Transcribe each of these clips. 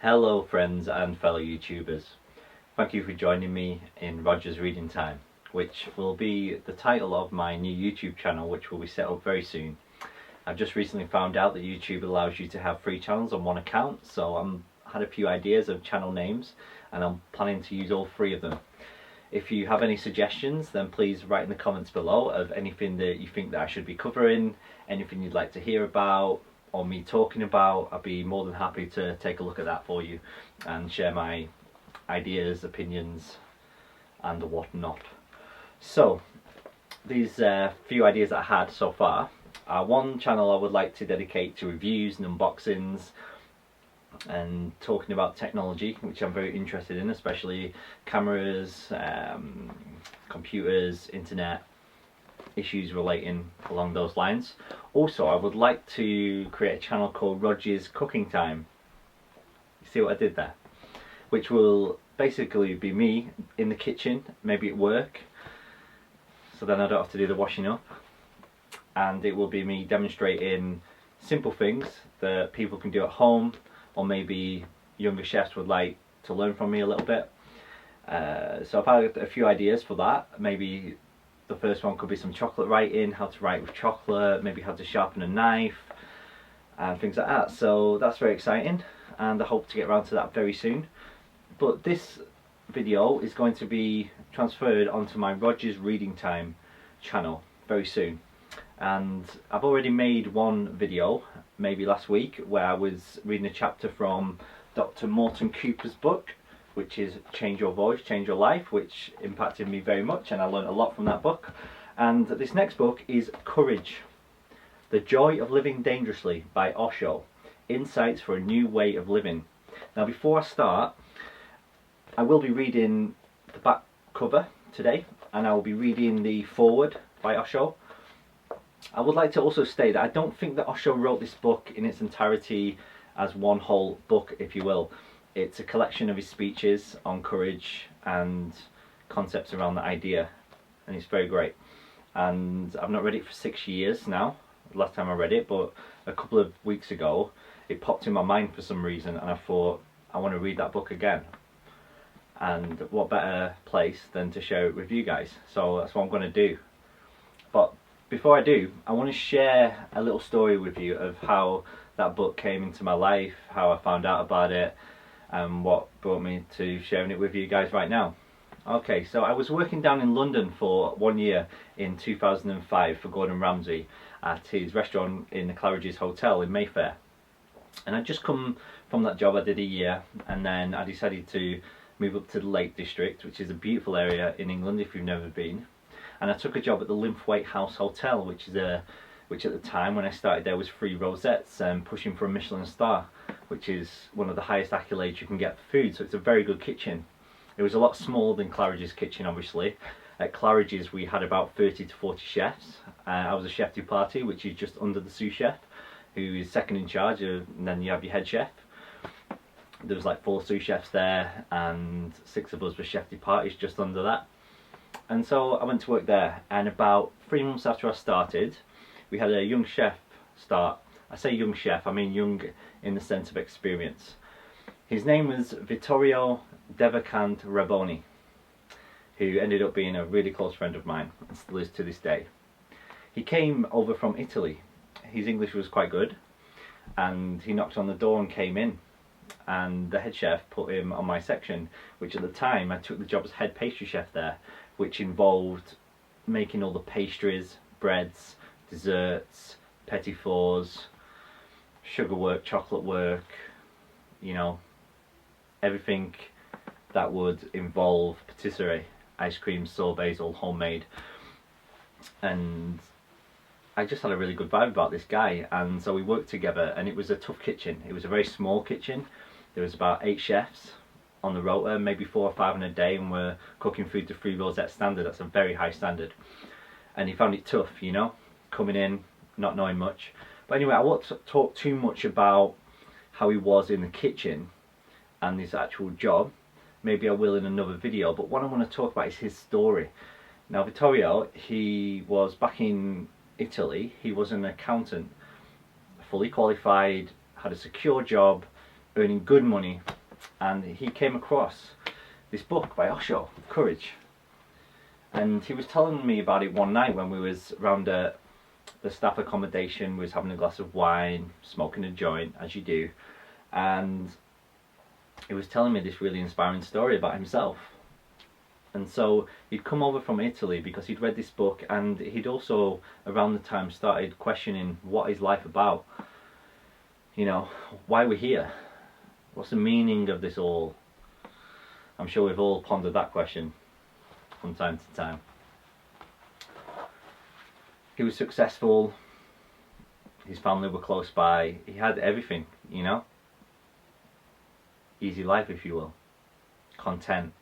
Hello friends and fellow YouTubers. Thank you for joining me in Rodge's Reading Time, which will be the title of my new YouTube channel, which will be set up very soon. I've just recently found out that YouTube allows you to have 3 channels on one account, so I had a few ideas of channel names and I'm planning to use all 3 of them. If you have any suggestions, then please write in the comments below of anything that you think that I should be covering, anything you'd like to hear about or me talking about. I'd be more than happy to take a look at that for you and share my ideas, opinions and whatnot. So these few ideas that I had so far are one channel I would like to dedicate to reviews and unboxings and talking about technology, which I'm very interested in, especially cameras, computers, internet, issues relating along those lines. Also, I would like to create a channel called Rodge's Cooking Time. You see what I did there? Which will basically be me in the kitchen, maybe at work, so then I don't have to do the washing up, and it will be me demonstrating simple things that people can do at home, or maybe younger chefs would like to learn from me a little bit. So I've had a few ideas for that. Maybe the first one could be some chocolate writing, how to write with chocolate, maybe how to sharpen a knife and things like that. So that's very exciting and I hope to get around to that very soon. But this video is going to be transferred onto my Rodge's Reading Time channel very soon. And I've already made one video, maybe last week, where I was reading a chapter from Dr. Morton Cooper's book, which is Change Your Voice, Change Your Life, which impacted me very much and I learned a lot from that book. And this next book is Courage, The Joy of Living Dangerously by Osho, Insights for a New Way of Living. Now before I start, I will be reading the back cover today and I will be reading the foreword by Osho. I would like to also state that I don't think that Osho wrote this book in its entirety as one whole book, if you will. It's a collection of his speeches on courage and concepts around the idea, and it's very great. And I've not read it for 6 years now, last time I read it, but a couple of weeks ago it popped in my mind for some reason and I thought I want to read that book again. And what better place than to share it with you guys, so that's what I'm going to do. But before I do, I want to share a little story with you of how that book came into my life, how I found out about it, and what brought me to sharing it with you guys right now. Okay, so I was working down in London for 1 year in 2005 for Gordon Ramsay at his restaurant in the Claridge's Hotel in Mayfair. And I'd just come from that job. I did a year and then I decided to move up to the Lake District, which is a beautiful area in England if you've never been. And I took a job at the Linthwaite House Hotel, which at the time when I started there was 3 rosettes and pushing for a Michelin star, which is one of the highest accolades you can get for food, so it's a very good kitchen. It was a lot smaller than Claridge's kitchen, obviously. At Claridge's we had about 30 to 40 chefs. I was a chef de partie, which is just under the sous chef, who is second in charge, and then you have your head chef. There was like 4 sous chefs there and 6 of us were chef de parties just under that. And so I went to work there, and about 3 months after I started, we had a young chef start. I say young chef, I mean young in the sense of experience. His name was Victorio Devakant Raboni, who ended up being a really close friend of mine and still is to this day. He came over from Italy. His English was quite good and he knocked on the door and came in, and the head chef put him on my section, which at the time I took the job as head pastry chef there, which involved making all the pastries, breads, desserts, petit fours, sugar work, chocolate work, you know, everything that would involve patisserie, ice cream, sorbets, all homemade. And I just had a really good vibe about this guy, and so we worked together, and it was a tough kitchen. It was a very small kitchen. There was about 8 chefs on the rota, maybe 4 or 5 in a day, and we're cooking food to 3 rosette standard. That's a very high standard. And he found it tough, you know, coming in, not knowing much. But anyway, I won't talk too much about how he was in the kitchen and his actual job. Maybe I will in another video, but what I want to talk about is his story. Now Vittorio, he was back in Italy. He was an accountant, fully qualified, had a secure job, earning good money, and he came across this book by Osho, Courage, and he was telling me about it one night when we was around the staff accommodation. We was having a glass of wine, smoking a joint, as you do, and he was telling me this really inspiring story about himself. And so he'd come over from Italy because he'd read this book, and he'd also around the time started questioning what is life about, you know, why we're here, what's the meaning of this all. I'm sure we've all pondered that question from time to time. He was successful, his family were close by, he had everything, you know, easy life if you will, content,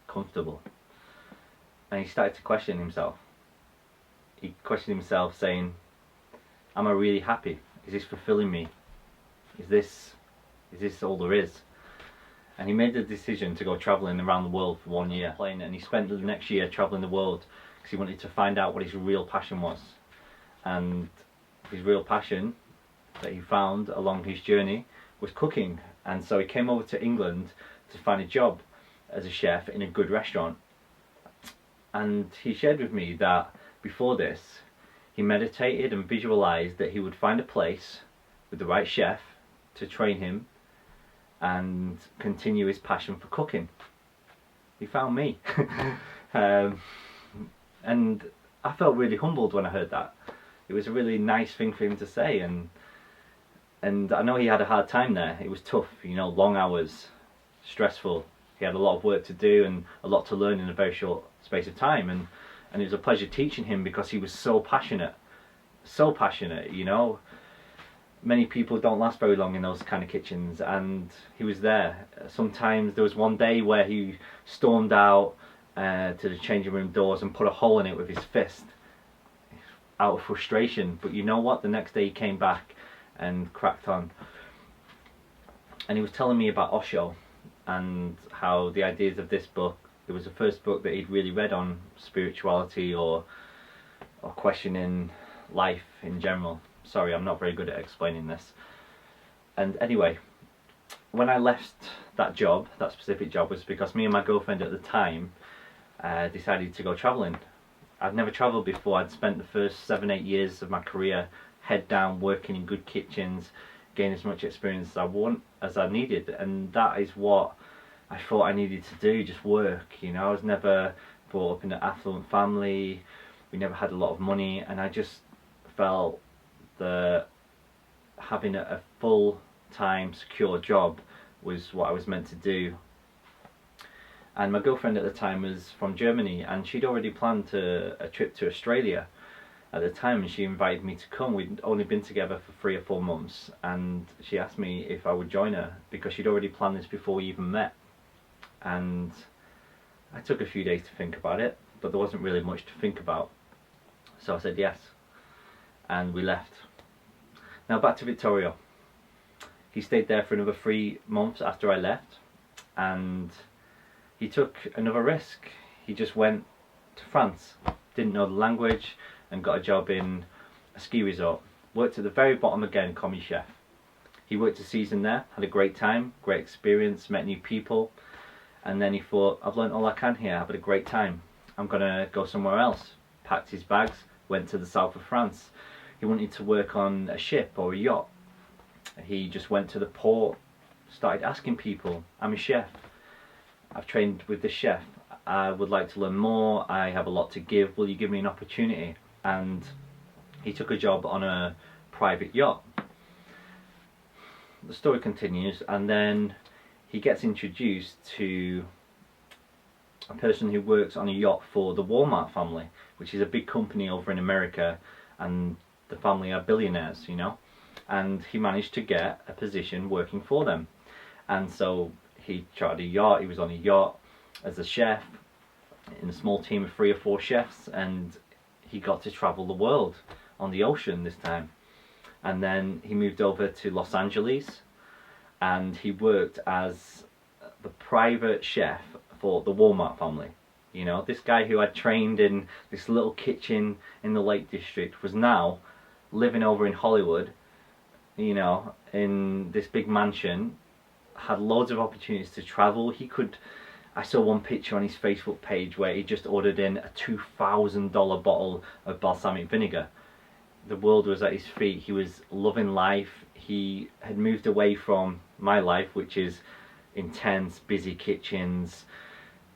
comfortable. And he started to question himself. He questioned himself saying, am I really happy? Is this fulfilling me? Is this all there is? And he made the decision to go travelling around the world for 1 year. And he spent the next year travelling the world because he wanted to find out what his real passion was. And his real passion that he found along his journey was cooking. And so he came over to England to find a job as a chef in a good restaurant. And he shared with me that before this he meditated and visualized that he would find a place with the right chef to train him and continue his passion for cooking. He found me. And I felt really humbled when I heard that. It was a really nice thing for him to say, and I know he had a hard time there. It was tough, you know, long hours, stressful. He had a lot of work to do and a lot to learn in a very short space of time, and it was a pleasure teaching him because he was so passionate, you know. Many people don't last very long in those kind of kitchens, and he was there. Sometimes there was one day where he stormed out to the changing room doors and put a hole in it with his fist out of frustration, but you know what, the next day he came back and cracked on. And he was telling me about Osho and how the ideas of this book, it was the first book that he'd really read on spirituality or questioning life in general. Sorry, I'm not very good at explaining this. And anyway, when I left that job, that specific job, was because me and my girlfriend at the time decided to go travelling. I'd never travelled before. I'd spent the first 7-8 years of my career head down working in good kitchens, gain as much experience as I needed, and that is what I thought I needed to do, just work, you know. I was never brought up in an affluent family, we never had a lot of money, and I just felt that having a full-time secure job was what I was meant to do. And my girlfriend at the time was from Germany, and she'd already planned a trip to Australia at the time, and she invited me to come. We'd only been together for 3 or 4 months, and she asked me if I would join her because she'd already planned this before we even met. And I took a few days to think about it, but there wasn't really much to think about, so I said yes, and we left. Now back to Victorio. He stayed there for another 3 months after I left, and he took another risk. He just went to France, didn't know the language, and got a job in a ski resort. Worked at the very bottom again, commis chef. He worked a season there, had a great time, great experience, met new people, and then he thought, I've learnt all I can here, I've had a great time, I'm gonna go somewhere else. Packed his bags, went to the south of France. He wanted to work on a ship or a yacht. He just went to the port, started asking people, I'm a chef, I've trained with this chef, I would like to learn more, I have a lot to give, will you give me an opportunity? And he took a job on a private yacht. The story continues, and then he gets introduced to a person who works on a yacht for the Walmart family, which is a big company over in America, and the family are billionaires, you know. And he managed to get a position working for them. And so he chartered a yacht, he was on a yacht as a chef in a small team of 3 or 4 chefs, and he got to travel the world on the ocean this time. And then he moved over to Los Angeles, and he worked as the private chef for the Walmart family. You know, this guy who had trained in this little kitchen in the Lake District was now living over in Hollywood, you know, in this big mansion had loads of opportunities to travel. I saw one picture on his Facebook page where he just ordered in a $2,000 bottle of balsamic vinegar. The world was at his feet. He was loving life. He had moved away from my life, which is intense, busy kitchens,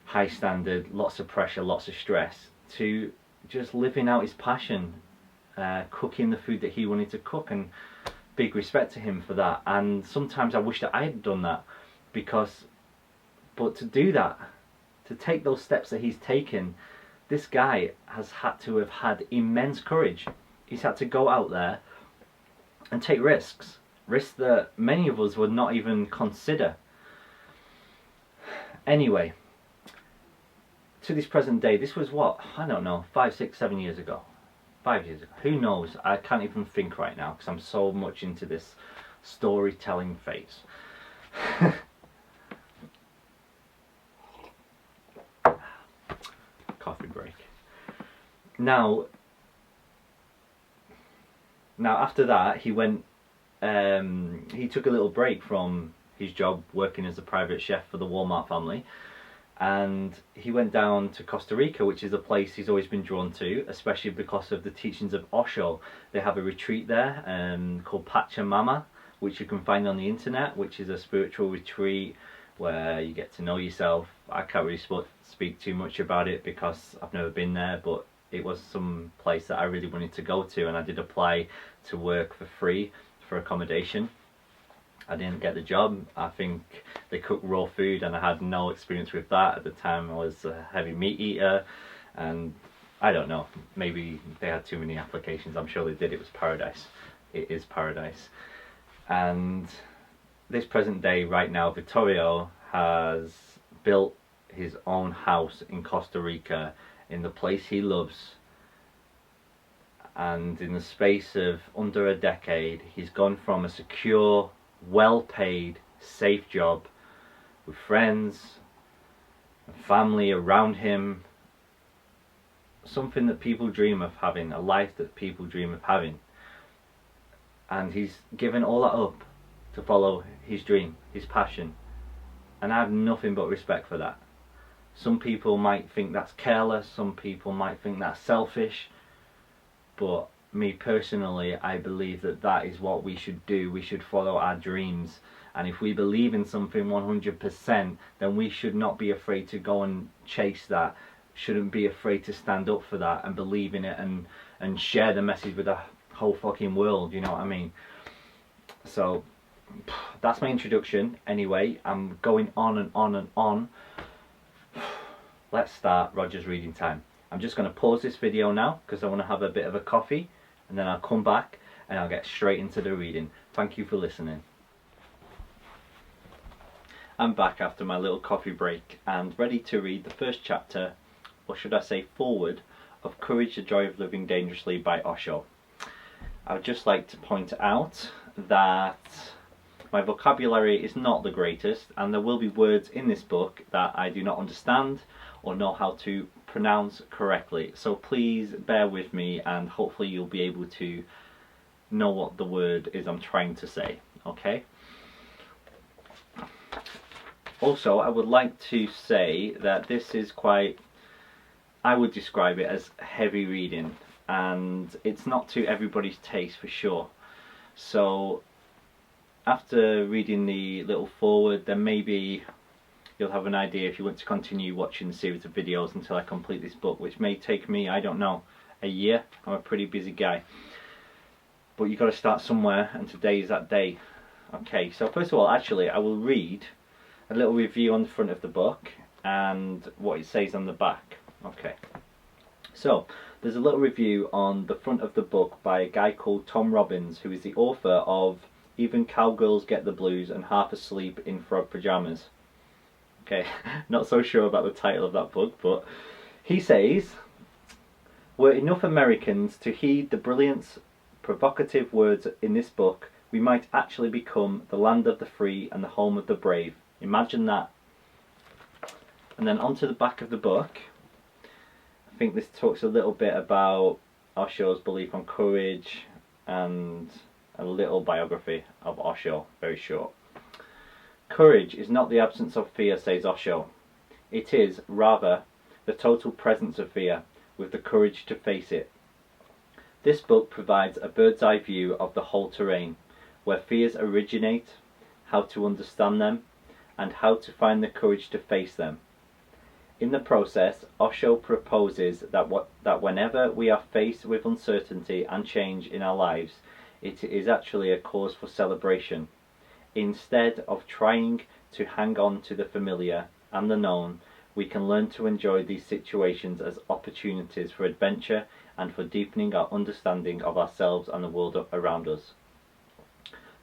high standard, lots of pressure, lots of stress, to just living out his passion, cooking the food that he wanted to cook, and big respect to him for that. And sometimes I wish that I had done that, but to do that, to take those steps that he's taken, this guy has had to have had immense courage. He's had to go out there and take risks that many of us would not even consider. Anyway, to this present day, this was what, I don't know, 5, 6, 7 years ago. 5 years ago. Who knows? I can't even think right now because I'm so much into this storytelling phase. Coffee break. Now after that, he went. He took a little break from his job working as a private chef for the Walmart family, and he went down to Costa Rica, which is a place he's always been drawn to, especially because of the teachings of Osho. They have a retreat there called Pachamama, which you can find on the internet, which is a spiritual retreat where you get to know yourself. I can't really speak too much about it because I've never been there, but it was some place that I really wanted to go to, and I did apply to work for free for accommodation. I didn't get the job. I think they cook raw food and I had no experience with that. At the time I was a heavy meat eater, and I don't know, maybe they had too many applications. I'm sure they did. It was paradise. It is paradise. And this present day right now, Victorio has built his own house in Costa Rica in the place he loves, and in the space of under a decade he's gone from a secure, well-paid, safe job with friends and family around him, something that people dream of having, a life that people dream of having, and he's given all that up to follow his dream, his passion, and I have nothing but respect for that. Some people might think that's careless, some people might think that's selfish, but me personally, I believe that that is what we should do. We should follow our dreams, and if we believe in something 100%, then we should not be afraid to go and chase that, shouldn't be afraid to stand up for that and believe in it and share the message with the whole fucking world, you know what I mean? So that's my introduction. Anyway, I'm going on and on and on. Let's start Rodge's reading time. I'm just going to pause this video now because I want to have a bit of a coffee, and then I'll come back and I'll get straight into the reading. Thank you for listening. I'm back after my little coffee break and ready to read the first chapter, or should I say foreword, of Courage, the Joy of Living Dangerously by Osho. I would just like to point out that my vocabulary is not the greatest, and there will be words in this book that I do not understand or know how to pronounce correctly. So please bear with me, and hopefully you'll be able to know what the word is I'm trying to say, okay? Also, I would like to say that this is quite, I would describe it as heavy reading, and it's not to everybody's taste for sure. So after reading the little foreword, then maybe you'll have an idea if you want to continue watching the series of videos until I complete this book, which may take me, I don't know, a year. I'm a pretty busy guy. But you've got to start somewhere, and today is that day. Okay, so first of all, actually, I will read a little review on the front of the book and what it says on the back. Okay, so there's a little review on the front of the book by a guy called Tom Robbins, who is the author of Even Cowgirls Get the Blues and Half Asleep in Frog Pajamas. Okay, not so sure about the title of that book, but he says, were enough Americans to heed the brilliant, provocative words in this book, we might actually become the land of the free and the home of the brave. Imagine that. And then onto the back of the book, I think this talks a little bit about Osho's belief on courage and a little biography of Osho, very short. Courage is not the absence of fear, says Osho. It is, rather, the total presence of fear, with the courage to face it. This book provides a bird's-eye view of the whole terrain, where fears originate, how to understand them, and how to find the courage to face them. In the process, Osho proposes that whenever we are faced with uncertainty and change in our lives, it is actually a cause for celebration. Instead of trying to hang on to the familiar and the known, we can learn to enjoy these situations as opportunities for adventure and for deepening our understanding of ourselves and the world around us.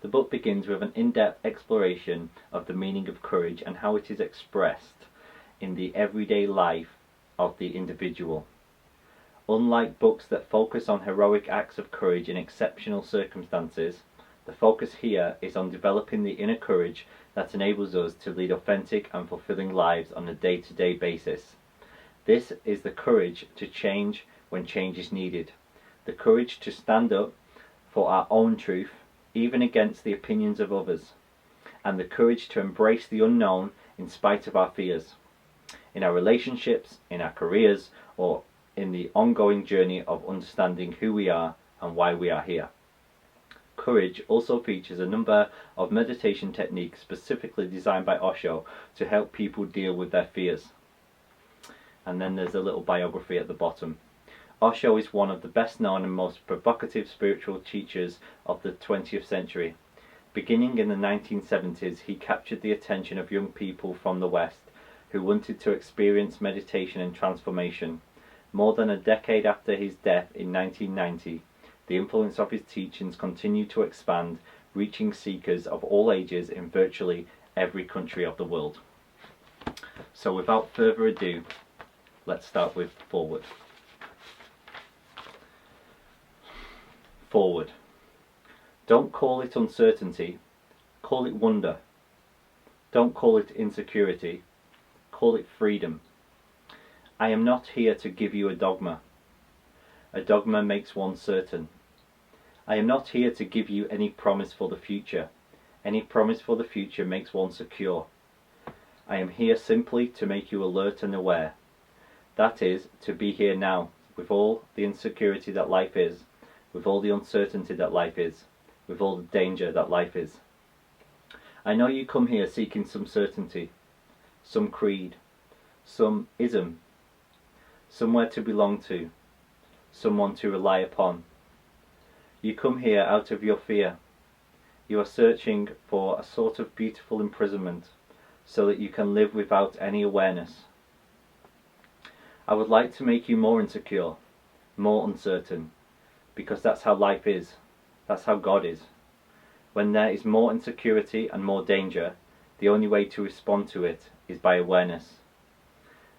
The book begins with an in-depth exploration of the meaning of courage and how it is expressed in the everyday life of the individual. Unlike books that focus on heroic acts of courage in exceptional circumstances, the focus here is on developing the inner courage that enables us to lead authentic and fulfilling lives on a day-to-day basis. This is the courage to change when change is needed, the courage to stand up for our own truth, even against the opinions of others, and the courage to embrace the unknown in spite of our fears, in our relationships, in our careers, or in the ongoing journey of understanding who we are and why we are here. Courage also features a number of meditation techniques specifically designed by Osho to help people deal with their fears. And then there's a little biography at the bottom. Osho is one of the best known and most provocative spiritual teachers of the 20th century. Beginning in the 1970s, he captured the attention of young people from the West who wanted to experience meditation and transformation. More than a decade after his death in 1990, the influence of his teachings continued to expand, reaching seekers of all ages in virtually every country of the world. So without further ado, let's start with forward. Forward. Don't call it uncertainty, call it wonder. Don't call it insecurity, call it freedom. I am not here to give you a dogma. A dogma makes one certain. I am not here to give you any promise for the future. Any promise for the future makes one secure. I am here simply to make you alert and aware. That is, to be here now, with all the insecurity that life is, with all the uncertainty that life is, with all the danger that life is. I know you come here seeking some certainty, some creed, some ism, somewhere to belong to, someone to rely upon. You come here out of your fear. You are searching for a sort of beautiful imprisonment so that you can live without any awareness. I would like to make you more insecure, more uncertain, because that's how life is. That's how God is. When there is more insecurity and more danger, the only way to respond to it is by awareness.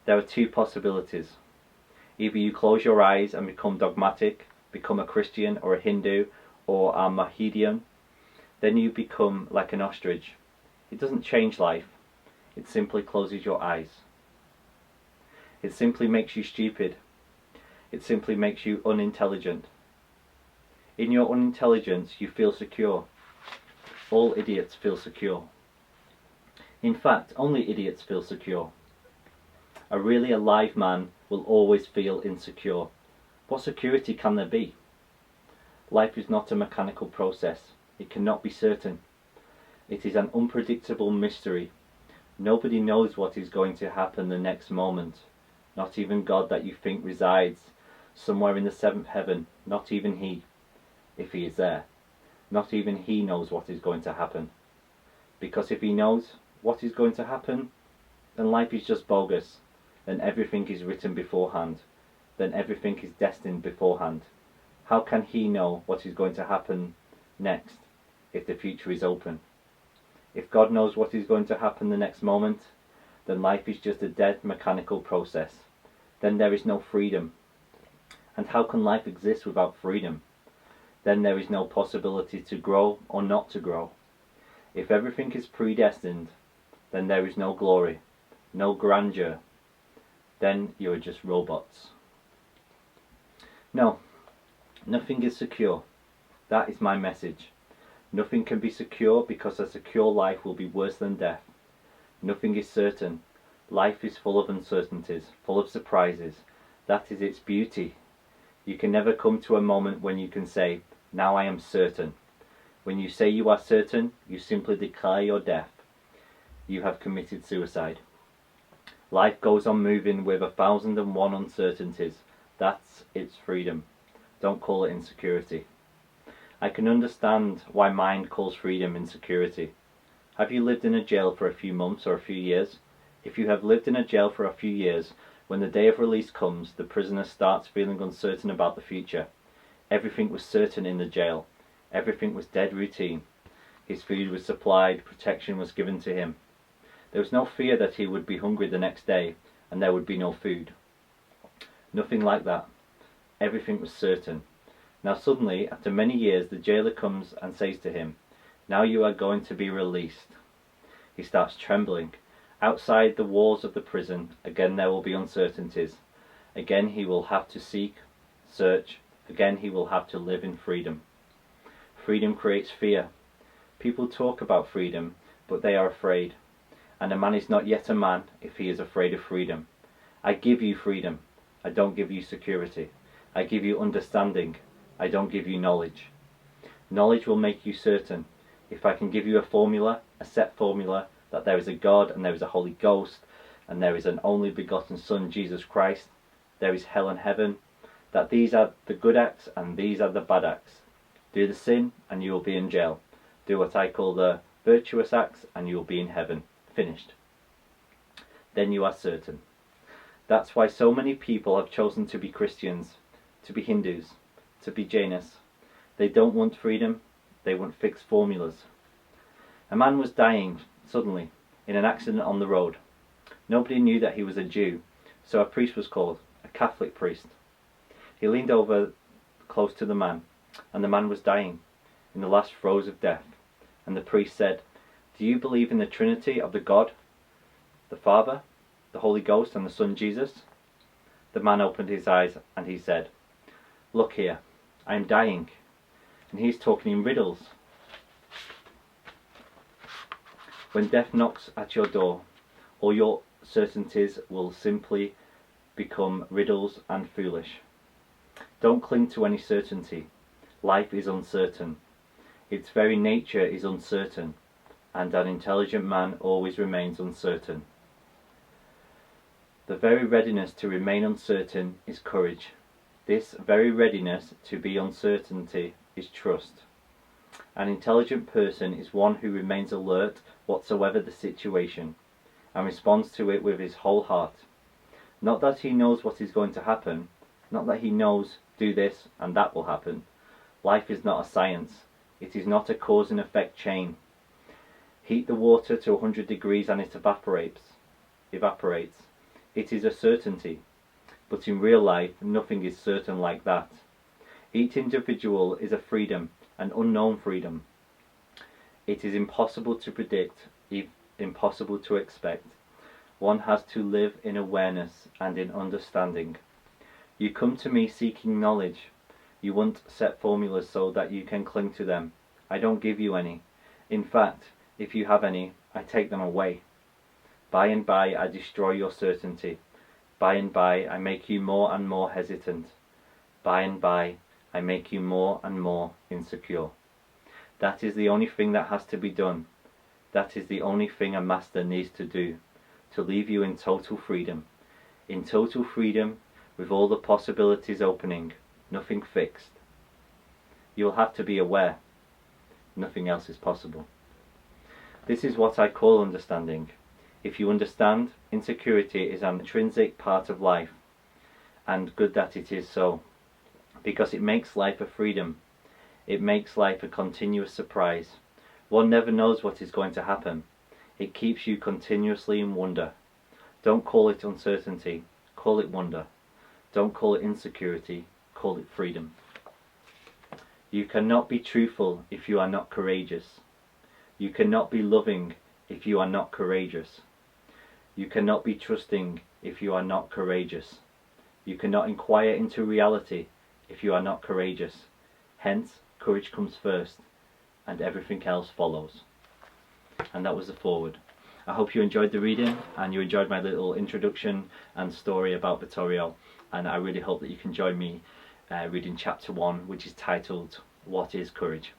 There are two possibilities. Either you close your eyes and become dogmatic, become a Christian or a Hindu or a Mohammedan, then you become like an ostrich. It doesn't change life, it simply closes your eyes. It simply makes you stupid. It simply makes you unintelligent. In your unintelligence you feel secure. All idiots feel secure. In fact, only idiots feel secure. A really alive man will always feel insecure. What security can there be? Life is not a mechanical process. It cannot be certain. It is an unpredictable mystery. Nobody knows what is going to happen the next moment. Not even God that you think resides somewhere in the seventh heaven. Not even He, if He is there. Not even He knows what is going to happen. Because if He knows what is going to happen, then life is just bogus. Then everything is written beforehand. Then everything is destined beforehand. How can He know what is going to happen next if the future is open? If God knows what is going to happen the next moment, then life is just a dead mechanical process. Then there is no freedom. And how can life exist without freedom? Then there is no possibility to grow or not to grow. If everything is predestined, then there is no glory, no grandeur. Then you are just robots. No, nothing is secure. That is my message. Nothing can be secure because a secure life will be worse than death. Nothing is certain. Life is full of uncertainties, full of surprises. That is its beauty. You can never come to a moment when you can say, now I am certain. When you say you are certain, you simply declare your death. You have committed suicide. Life goes on moving with 1,001 uncertainties. That's its freedom. Don't call it insecurity. I can understand why mind calls freedom insecurity. Have you lived in a jail for a few months or a few years? If you have lived in a jail for a few years, when the day of release comes, the prisoner starts feeling uncertain about the future. Everything was certain in the jail. Everything was dead routine. His food was supplied, protection was given to him. There was no fear that he would be hungry the next day, and there would be no food. Nothing like that. Everything was certain. Now suddenly, after many years, the jailer comes and says to him, now you are going to be released. He starts trembling. Outside the walls of the prison, again there will be uncertainties. Again he will have to seek, search. Again he will have to live in freedom. Freedom creates fear. People talk about freedom, but they are afraid. And a man is not yet a man if he is afraid of freedom. I give you freedom. I don't give you security. I give you understanding. I don't give you knowledge. Knowledge will make you certain. If I can give you a formula, a set formula, that there is a God and there is a Holy Ghost and there is an only begotten Son, Jesus Christ, there is hell and heaven, that these are the good acts and these are the bad acts. Do the sin and you will be in jail. Do what I call the virtuous acts and you will be in heaven. Finished. Then you are certain. That's why so many people have chosen to be Christians, to be Hindus, to be Jainas. They don't want freedom, they want fixed formulas. A man was dying suddenly in an accident on the road. Nobody knew that he was a Jew, so a priest was called, a Catholic priest. He leaned over close to the man, and the man was dying, in the last throes of death. And the priest said, do you believe in the Trinity of the God, the Father, the Holy Ghost, and the Son Jesus? The man opened his eyes and he said, look here, I am dying. And he's talking in riddles. When death knocks at your door, all your certainties will simply become riddles and foolish. Don't cling to any certainty. Life is uncertain. Its very nature is uncertain, and an intelligent man always remains uncertain. The very readiness to remain uncertain is courage. This very readiness to be uncertainty is trust. An intelligent person is one who remains alert whatsoever the situation, and responds to it with his whole heart. Not that he knows what is going to happen, not that he knows, do this and that will happen. Life is not a science. It is not a cause and effect chain. Heat the water to 100 degrees and it evaporates. It is a certainty. But in real life, nothing is certain like that. Each individual is a freedom, an unknown freedom. It is impossible to predict, impossible to expect. One has to live in awareness and in understanding. You come to me seeking knowledge. You want set formulas so that you can cling to them. I don't give you any. In fact, if you have any, I take them away. By and by I destroy your certainty. By and by I make you more and more hesitant. By and by I make you more and more insecure. That is the only thing that has to be done. That is the only thing a master needs to do, to leave you in total freedom. In total freedom, with all the possibilities opening, nothing fixed. You will have to be aware. Nothing else is possible. This is what I call understanding. If you understand, insecurity is an intrinsic part of life, and good that it is so, because it makes life a freedom. It makes life a continuous surprise. One never knows what is going to happen. It keeps you continuously in wonder. Don't call it uncertainty, call it wonder. Don't call it insecurity, call it freedom. You cannot be truthful if you are not courageous. You cannot be loving if you are not courageous. You cannot be trusting if you are not courageous. You cannot inquire into reality if you are not courageous. Hence, courage comes first, and everything else follows. And that was the foreword. I hope you enjoyed the reading and you enjoyed my little introduction and story about Victorio, and I really hope that you can join me reading chapter 1, which is titled What is Courage?